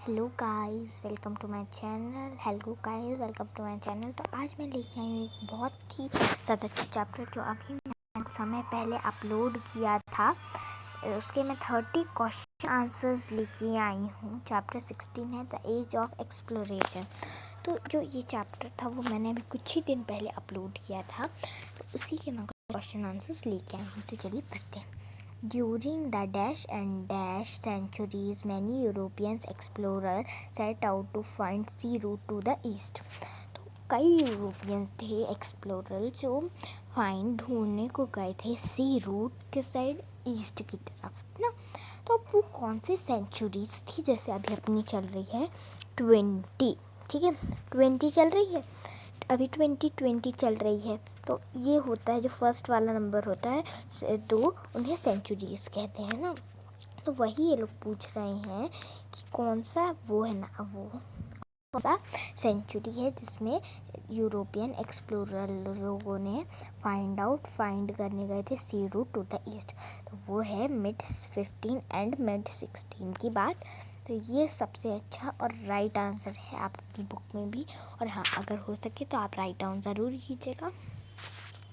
Hello guys, welcome to my channel. तो आज मैं लेके आई हूँ एक बहुत ही ज़्यादा अच्छा चैप्टर जो अभी मैंने कुछ समय पहले अपलोड किया था। उसके मैं 30 क्वेश्चन आंसर्स लेके आई हूँ। चैप्टर 16 है द एज ऑफ एक्सप्लोरेशन। तो जो ये चैप्टर था वो मैंने अभी कुछ ही दिन पहले अपलोड किया था, तो उसी के मैं क्वेश्चन आंसर्स लेके आई हूँ। तो चलिए पढ़ते हैं। During the dash and dash centuries, many European explorers set out to find sea route to the east. तो कई यूरोपियंस थे एक्सप्लोरर जो ढूंढने को गए थे सी रूट के साइड, ईस्ट की तरफ ना। तो अब वो कौन सी सेंचुरीज थी? जैसे अभी अपनी चल रही है 20, ठीक है, 20 चल रही है, अभी 2020 चल रही है। तो ये होता है जो फर्स्ट वाला नंबर होता है, तो उन्हें सेंचुरीज कहते हैं ना। तो वही ये लोग पूछ रहे हैं कि कौन सा वो है ना, वो कौन सा सेंचुरी है जिसमें यूरोपियन एक्सप्लोरर लोगों ने फाइंड करने गए थे सी रूट टू द ईस्ट। तो वो है मिड 15 एंड मिड 16 की बात। तो ये सबसे अच्छा और राइट आंसर है आपकी बुक में भी। और हाँ, अगर हो सके तो आप राइट डाउन ज़रूर कीजिएगा।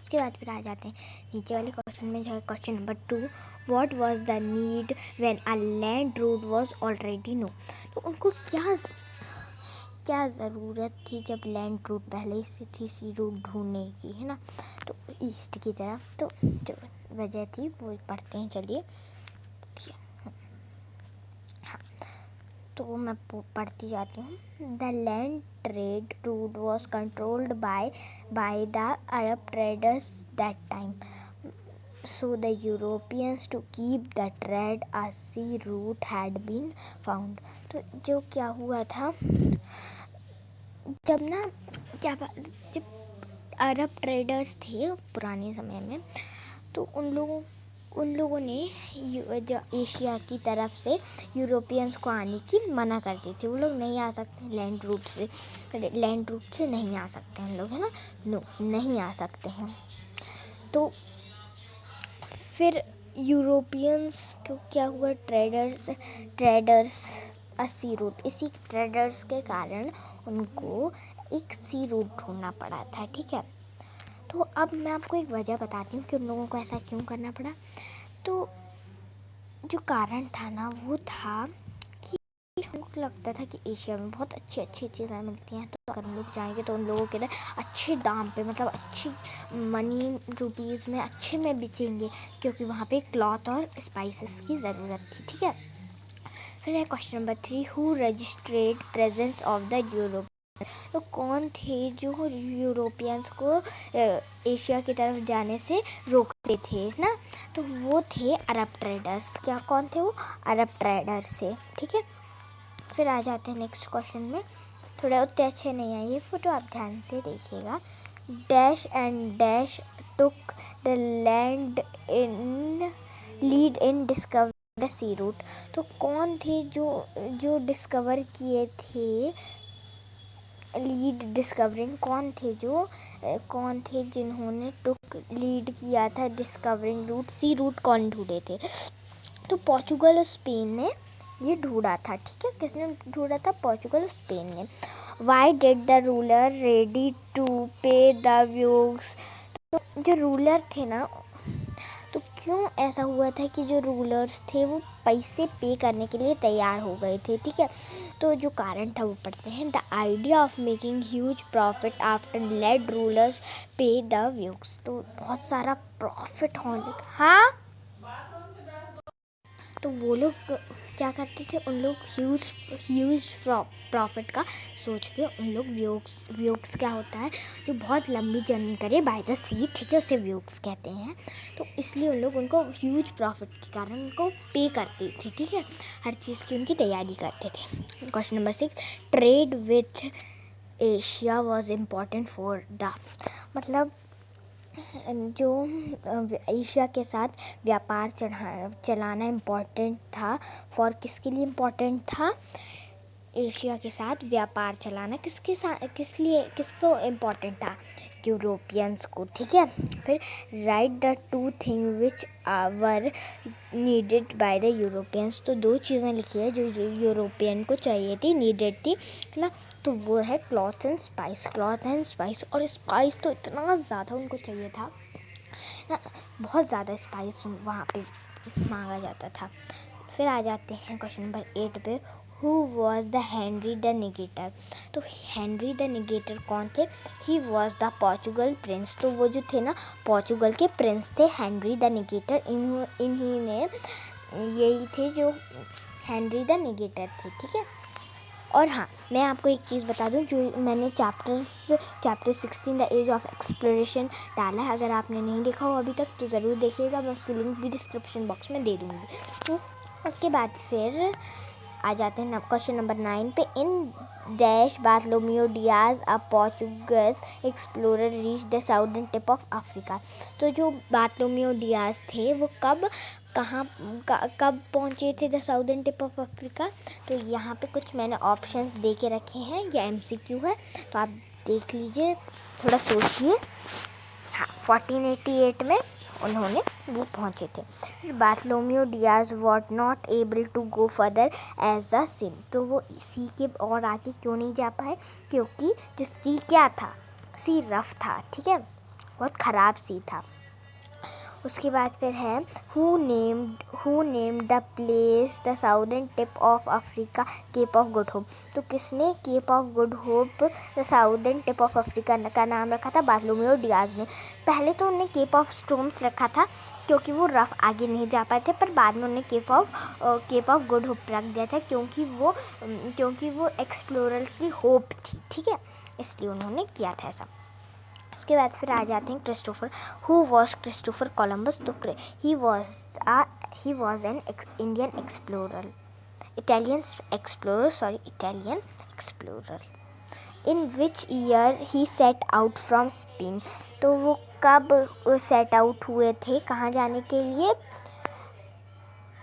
उसके बाद फिर आ जाते हैं नीचे वाले क्वेश्चन में, जो है question number 2। What was the need when a land route was already know. तो उनको क्या ज़रूरत थी जब लैंड रूट पहले से थी सी रूट ढूंढने की, है ना, तो ईस्ट की तरफ। तो जो वजह थी वो पढ़ते हैं, चलिए। हाँ, तो मैं पढ़ती जाती हूँ। The land trade route was controlled by the Arab traders that time, so the Europeans to keep the trade a sea route had been found. तो जो क्या हुआ था जब ना, जब अरब ट्रेडर्स थे पुराने समय में, तो उन लोगों ने जो एशिया की तरफ से यूरोपियंस को आने की मना कर दी थी। वो लोग नहीं आ सकते लैंड रूट से नहीं आ सकते हैं लोग, है ना, नो नहीं आ सकते हैं। तो फिर यूरोपियंस को क्या हुआ, ट्रेडर्स सी रूट, इसी ट्रेडर्स के कारण उनको एक सी रूट ढूंढना पड़ा था, ठीक है। तो अब मैं आपको एक वजह बताती हूँ कि उन लोगों को ऐसा क्यों करना पड़ा। तो जो कारण था ना, वो था कि उनको लगता था कि एशिया में बहुत अच्छी अच्छी चीज़ें मिलती हैं, तो अगर हम लोग जाएंगे तो उन लोगों के लिए अच्छे दाम पे, मतलब अच्छी मनी रुपीज़ में अच्छे में बेचेंगे, क्योंकि वहाँ पे क्लॉथ और स्पाइसेस की ज़रूरत थी, ठीक है। फिर है question number 3। Who registered presence of the Europe. तो कौन थे जो यूरोपियंस को एशिया की तरफ जाने से रोकते थे ना। तो वो थे अरब ट्रेडर्स। क्या कौन थे वो? अरब ट्रेडर्स से, ठीक है। फिर आ जाते हैं नेक्स्ट क्वेश्चन में। थोड़ा उतने अच्छे नहीं है ये फोटो, आप ध्यान से देखिएगा। Dash and dash took the land in lead in discover the sea route. तो कौन थे जो डिस्कवर किए थे, लीड डिस्कवरिंग कौन थे जिन्होंने टुक लीड किया था डिस्कवरिंग रूट, सी रूट कौन ढूंढे थे? तो पोर्चुगल और स्पेन ने ये ढूंढा था, ठीक है। किसने ढूंढा था? पोर्चुगल और स्पेन ने। Why did the ruler ready to pay the views. तो जो रूलर थे ना, तो क्यों ऐसा हुआ था कि जो रूलर्स थे वो पैसे पे करने के लिए तैयार हो गए थे, ठीक है। तो जो कारण था वो पढ़ते हैं। The idea of making huge profit after led rulers pay the views. तो बहुत सारा प्रॉफिट होने का, हाँ, तो वो लोग क्या करते थे, उन लोग ह्यूज प्रॉफिट का सोच के उन लोग व्यूक्स क्या होता है, जो बहुत लंबी जर्नी करे बाय द सी, ठीक है, उसे व्यूक्स कहते हैं। तो इसलिए उन लोग उनको ह्यूज प्रॉफिट के कारण उनको पे करते थे, ठीक है, हर चीज़ की उनकी तैयारी करते थे। Question number 6। Trade with Asia was important for the, मतलब जो एशिया के साथ व्यापार चलाना इम्पोर्टेंट था। फॉर किसके लिए इम्पोर्टेंट था? एशिया के साथ व्यापार चलाना किसके साथ, किसको इम्पोर्टेंट था? यूरोपियंस को, ठीक है। फिर right the two thing which were needed by the Europeans, तो 2 चीज़ें लिखी है जो यूरोपियन को चाहिए थी, नीडेड थी, है ना। तो वो है cloth and spice, cloth and spice. और स्पाइस तो इतना ज़्यादा उनको चाहिए था ना, बहुत ज़्यादा स्पाइस वहाँ पे मांगा जाता था। फिर आ जाते हैं क्वेश्चन नंबर 8 पे, who was the Henry the Navigator. तो हेनरी द नेगेटर कौन थे? He was the Portugal prince, तो वो जो थे ना पोर्चुगल के प्रिंस थे हेनरी द नेगेटर। इन्हीं ने यही थे जो हेनरी द नेगेटर थे, ठीक है। और हाँ, मैं आपको एक चीज़ बता दूं, जो मैंने chapter 16 the age of exploration डाला है, अगर आपने नहीं देखा हो अभी तक तो ज़रूर देखिएगा, मैं उसकी लिंक भी डिस्क्रिप्शन बॉक्स में दे दूँगी। तो उसके बाद फिर आ जाते हैं क्वेश्चन नंबर 9 पे, in dash Bartolomeu Dias a Portuguese explorer reach the southern tip of Africa. तो जो बार्थलोमियो डियाज थे वो कब पहुँचे थे the southern tip of Africa? तो यहाँ पे कुछ मैंने ऑप्शंस दे के रखे हैं, या MCQ है तो आप देख लीजिए, थोड़ा सोचिए। हाँ, 1488 में उन्होंने वो पहुँचे थे। Bartolomeu Dias was not able to go further as the sea, तो वो सी के और आगे क्यों नहीं जा पाए? क्योंकि जो सी क्या था, सी रफ था, ठीक है, बहुत ख़राब सी था। उसके बाद फिर है who named the place the southern tip of Africa Cape of Good Hope. तो किसने Cape of Good Hope the southern tip of Africa का नाम रखा था? बार्थलोमियो डियाज ने। पहले तो उन्होंने केप ऑफ स्टोन्स रखा था क्योंकि वो रफ आगे नहीं जा पाए थे, पर बाद में उन्होंने केप ऑफ गुड होप रख दिया था क्योंकि वो एक्सप्लोरर की होप थी, ठीक है, इसलिए उन्होंने किया था ऐसा। उसके बाद फिर आ जाते हैं Christopher. Who was Christopher Columbus? तो he was an Indian explorer, Italian explorer. In which year he set out from Spain? तो वो कब सेट आउट हुए थे, कहाँ जाने के लिए?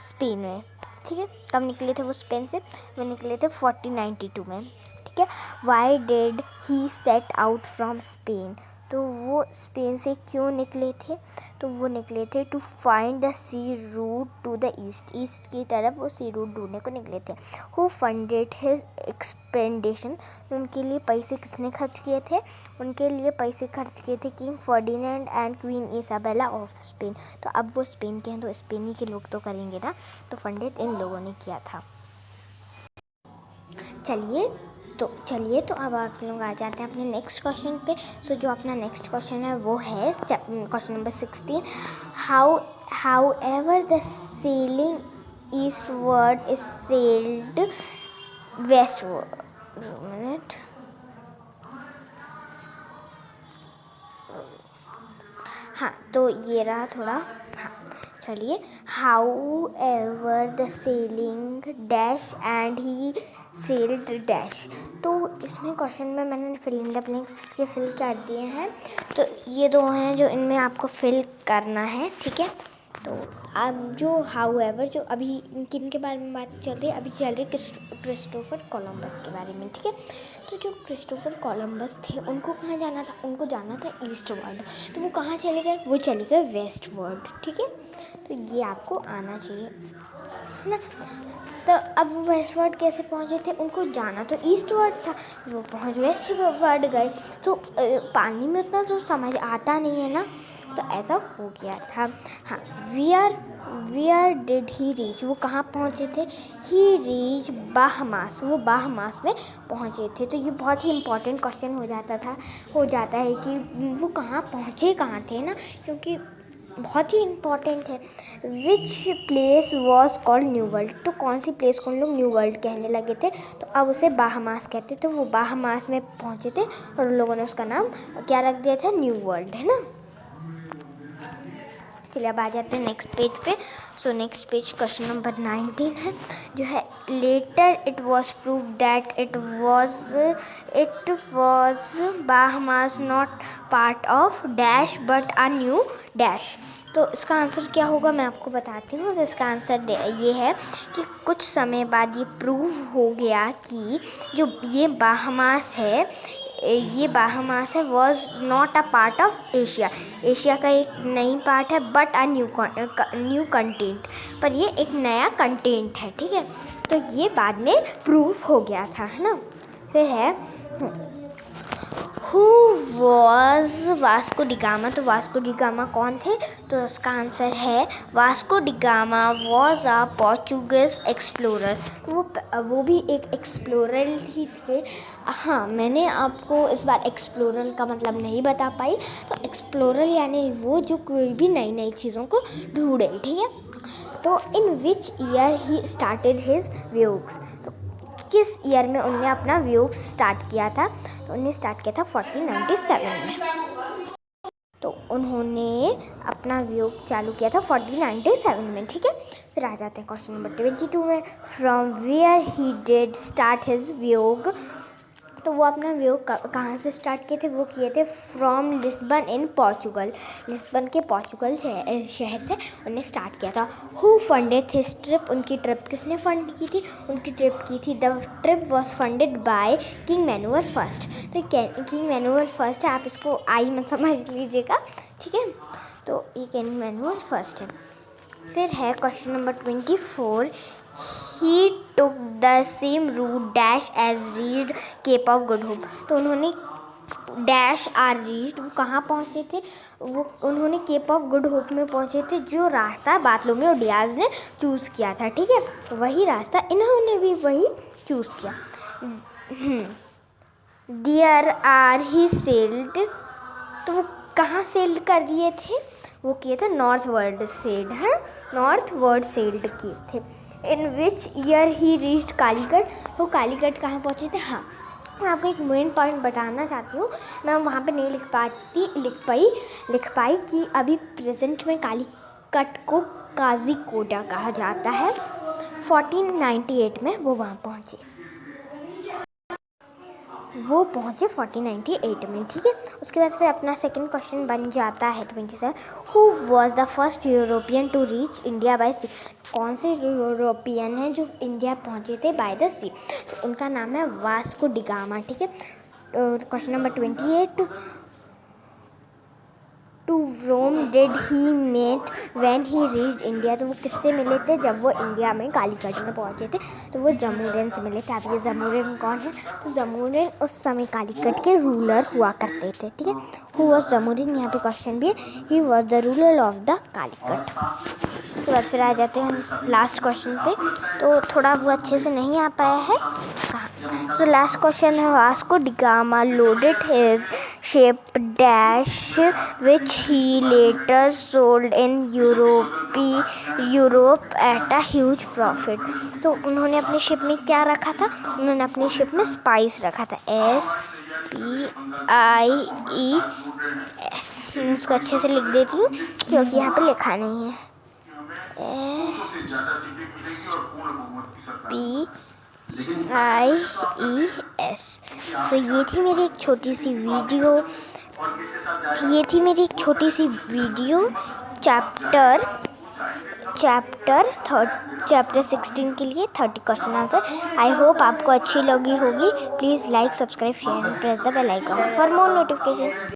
स्पेन में, ठीक है। कब निकले थे वो स्पेन से? वो निकले थे 1492 में, ठीक है। Why did he set out from Spain? तो वो स्पेन से क्यों निकले थे? तो वो निकले थे to find the sea route to the east की तरफ वो सी रूट ढूंढने को निकले थे। Who funded his expedition? उनके लिए पैसे किसने खर्च किए थे? उनके लिए पैसे खर्च किए थे king Ferdinand and queen Isabella of Spain. तो अब वो स्पेन के हैं तो स्पेनी के लोग तो करेंगे ना, तो फंडित इन लोगों ने किया था। चलिए तो अब आप लोग आ जाते हैं अपने नेक्स्ट क्वेश्चन पे। सो जो अपना नेक्स्ट क्वेश्चन है वो है question number 16, how ever the selling eastward is sailed westward. Minute, हाँ, तो ये रहा थोड़ा, हाँ, चलिए। How ever the selling dash and he sailed dash. तो इसमें क्वेश्चन में मैंने फिल इन द ब्लैंक्स के फिल कर दिए हैं, तो ये 2 हैं जो इनमें आपको फिल करना है, ठीक है। तो अब जो हाउ एवर, जो अभी किन के बारे में बात चल रही है? अभी चल रही है क्रिस्टोफर कोलंबस के बारे में, ठीक है। तो जो क्रिस्टोफर कोलंबस थे उनको कहाँ जाना था? उनको जाना था ईस्ट वर्ल्ड। तो वो कहाँ चले गए? वो चले गए वेस्ट वर्ल्ड, ठीक है। तो ये आपको आना चाहिए, है ना। तो अब वो वेस्ट वर्ल्ड कैसे पहुँचे थे? उनको जाना तो ईस्ट वर्ल्ड था, वो पहुँच वेस्ट वर्ल्ड गए। तो पानी में उतना तो समझ आता नहीं है ना, तो ऐसा हो गया था। हाँ, वियर डिड ही रीच? वो कहाँ पहुँचे थे? ही रीच बाहमास, वो बाहमास में पहुँचे थे। तो ये बहुत ही इम्पोर्टेंट क्वेश्चन हो जाता है कि वो कहाँ पहुँचे कहाँ थे ना, क्योंकि बहुत ही इम्पॉर्टेंट है। Which place was called new world? तो कौन सी प्लेस को हम लोग न्यू वर्ल्ड कहने लगे थे? तो अब उसे बाहमास कहते। तो वो बाहमास में पहुँचे थे और उन लोगों ने उसका नाम क्या रख दिया था? न्यू वर्ल्ड, है ना। चलिए अब आ जाते हैं नेक्स्ट पेज पे। So next page question number 19 है जो है, later it was prove that it was Bahamas not part of dash but a new dash. तो इसका आंसर क्या होगा मैं आपको बताती हूँ। तो इसका आंसर ये है कि कुछ समय बाद ये प्रूव हो गया कि जो ये बाहमास है was not a part of Asia. Asia का एक नई पार्ट है बट अ न्यू कंटेंट, पर ये एक नया कंटेंट है, ठीक है। तो ये बाद में प्रूव हो गया था, है ना। फिर है who was Vasco da gamma. तो वास्को डी गामा कौन थे? तो इसका आंसर है Vasco da gamma was a Portuguese explorer. वो भी एक एक्सप्लोरर ही थे। हाँ, मैंने आपको इस बार एक्सप्लोरर का मतलब नहीं बता पाई। तो एक्सप्लोरर यानी वो जो कोई भी नई नई चीज़ों को ढूंढे, ठीक है। तो in which year he started his voyage. किस ईयर में उन्होंने अपना व्यूज स्टार्ट किया था? तो उन्होंने स्टार्ट किया था 1497 में। तो उन्होंने अपना व्यूग चालू किया था 1497 में, ठीक है। फिर आ जाते हैं क्वेश्चन नंबर 22 में, from where he did start his voyage. तो वो अपना व्यूग कहाँ से स्टार्ट किए थे? वो किए थे from Lisbon in Portugal. Lisbon के पोर्चुगल शहर से उन्हें स्टार्ट किया था। Who funded his trip. उनकी ट्रिप किसने फंड की थी? उनकी ट्रिप की थी, the trip was funded by king manual first. तो किंग मैनुअल फर्स्ट है, आप इसको आई मत समझ लीजिएगा, ठीक है। तो ये किंग मैनुअल फर्स्ट है। फिर है question number 24, he took the same route dash as reached Cape of Good Hope. तो उन्होंने डैश आर रीच्ड, वो कहाँ पहुँचे थे? वो उन्होंने केप ऑफ गुड होप में पहुँचे थे, जो रास्ता बार्थोलोमेव डियाज ने चूज़ किया था, ठीक है। वही रास्ता इन्होंने भी वही चूज़ किया। Dear are he sailed. तो वो कहाँ सेल्ड कर लिए थे? वो किए थे नॉर्थ वर्ड सेल्ड, है नॉर्थ वर्ड सेल्ड किए थे। In which year he reached Calicut. तो कालीकट कहाँ पहुँचे थे? हाँ, मैं आपको एक मेन पॉइंट बताना चाहती हूँ। मैं वहाँ पे नहीं लिख पाई कि अभी प्रेजेंट में कालीकट को काजीकोटा कहा जाता है। 1498 में वो वहाँ पहुँचे। वो पहुँचे 1498 में, ठीक है। उसके बाद फिर अपना सेकंड क्वेश्चन बन जाता है 27, who was the first European to reach India by sea. कौन से यूरोपियन हैं जो इंडिया पहुँचे थे बाय द सी? तो उनका नाम है वास्को डी गामा, ठीक है। Question number 28, to whom did he meet when he reached India. तो वो किससे मिले थे जब वो इंडिया में कालीकट में पहुँचे थे? तो वो जमूरिन से मिले थे। अब ये जमूरिन कौन है? तो जमूरिन उस समय कालीकट के रूलर हुआ करते थे, ठीक है। हु वॉज जमूरिन, यहाँ पे क्वेश्चन भी है। ही was the ruler of the Calicut. उसके बाद फिर आ जाते हैं लास्ट क्वेश्चन पे। तो थोड़ा वो अच्छे से नहीं आ पाया है कहाँ। तो लास्ट क्वेश्चन है, Vasco da Gama loaded his ship dash which he later sold in Europe at a huge profit. तो उन्होंने अपनी शिप में क्या रखा था? उन्होंने अपनी शिप में स्पाइस रखा था, SPIES। मैं उसको अच्छे से लिख देती हूँ क्योंकि यहाँ पे लिखा नहीं है। SPIES। तो ये थी मेरी एक छोटी सी वीडियो चैप्टर 16 के लिए 30 क्वेश्चन आंसर। आई होप आपको अच्छी लगी होगी। Please like, subscribe, share and press the bell icon for more notification.